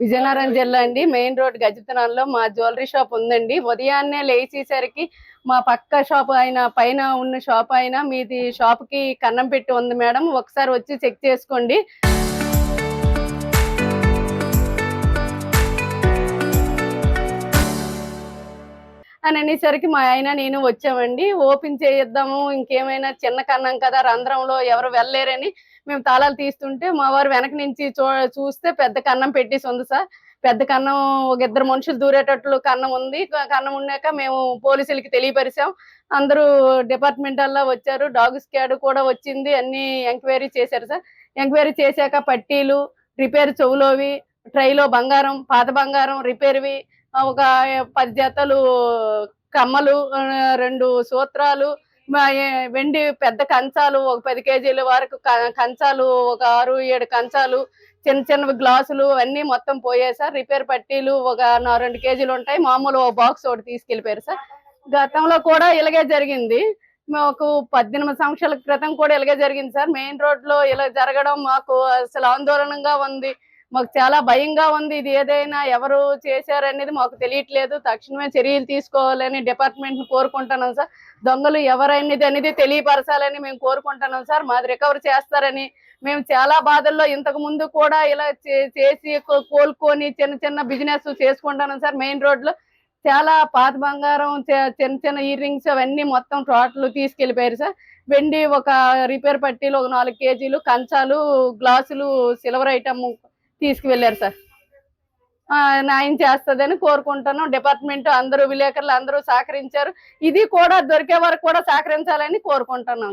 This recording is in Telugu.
విజయనగరం జిల్లా అండి, మెయిన్ రోడ్ గజపతినగరంలో మా జ్యువెలరీ షాప్ ఉందండి. ఉదయాన్నే లేచేసరికి మా పక్క షాప్ అయిన పైన ఉన్న షాప్ అయినా మీది షాప్కి కన్నం పెట్టి ఉంది మేడం, ఒకసారి వచ్చి చెక్ చేసుకోండి అని అనేసరికి మా ఆయన నేను వచ్చామండి. ఓపెన్ చేయిద్దాము, ఇంకేమైనా చిన్న కన్నం కదా, రంధ్రంలో ఎవరు వెళ్ళలేరని మేము తాళాలు తీస్తుంటే మా వారు వెనక నుంచి చూస్తే పెద్ద కన్నం పెట్టేసి ఉంది సార్. పెద్ద కన్నం ఒక ఇద్దరు మనుషులు దూరేటట్లు కన్నం ఉంది. కన్నం ఉన్నాక మేము పోలీసులకి తెలియపరిచాం. అందరూ డిపార్ట్మెంటల్లా వచ్చారు. డాగ్ స్క్వాడ్ కూడా వచ్చింది. అన్ని ఎంక్వైరీ చేశారు సార్. ఎంక్వైరీ చేశాక పట్టీలు, రిపేర్ చెవులోవి, ట్రైలో బంగారం, పాత బంగారం రిపేర్వి, ఒక 10 జతలు కమ్మలు, 2 సూత్రాలు, వెండి పెద్ద కంచాలు, ఒక 10 కేజీల వరకు కంచాలు, ఒక 6, 7 కంచాలు, చిన్న చిన్నవి గ్లాసులు అన్నీ మొత్తం పోయాయి సార్. రిపేర్ పట్టీలు ఒక 2 కేజీలు ఉంటాయి. మామూలు బాక్స్ ఒకటి తీసుకెళ్లిపోయారు సార్. గతంలో కూడా ఇలాగే జరిగింది. మాకు 18 సంవత్సరాల క్రితం కూడా ఇలాగే జరిగింది సార్. మెయిన్ రోడ్ లో ఇలా జరగడం మాకు అసలు ఆందోళనగా ఉంది. మాకు చాలా భయంగా ఉంది. ఇది ఏదైనా ఎవరు చేశారనేది మాకు తెలియట్లేదు. తక్షణమే చర్యలు తీసుకోవాలని డిపార్ట్మెంట్ ని కోరుకుంటున్నాం సార్. దొంగలు ఎవరైనది అనేది తెలియపరచాలని మేము కోరుకుంటున్నాం సార్. మాది రికవర్ చేస్తారని మేము చాలా బాధల్లో ఇంతకు ముందు కూడా ఇలా చేసి కోలుకొని చిన్న చిన్న బిజినెస్ చేసుకుంటున్నాం సార్. మెయిన్ రోడ్ లో చాలా పాత బంగారం, చిన్న చిన్న ఇయర్ రింగ్స్ అవన్నీ మొత్తం టోటల్ తీసుకెళ్లిపోయారు సార్. వెండి ఒక రిపేర్ పట్టీలు ఒక 4 కేజీలు, కంచాలు, గ్లాసులు, సిల్వర్ ఐటమ్ తీసుకువెళ్ళారు సార్. న్యాయం చేస్తుందని కోరుకుంటున్నాం. డిపార్ట్మెంట్ అందరూ విలేకరులు అందరూ సహకరించారు. ఇది కూడా దొరికే వరకు కూడా సహకరించాలని కోరుకుంటున్నాం.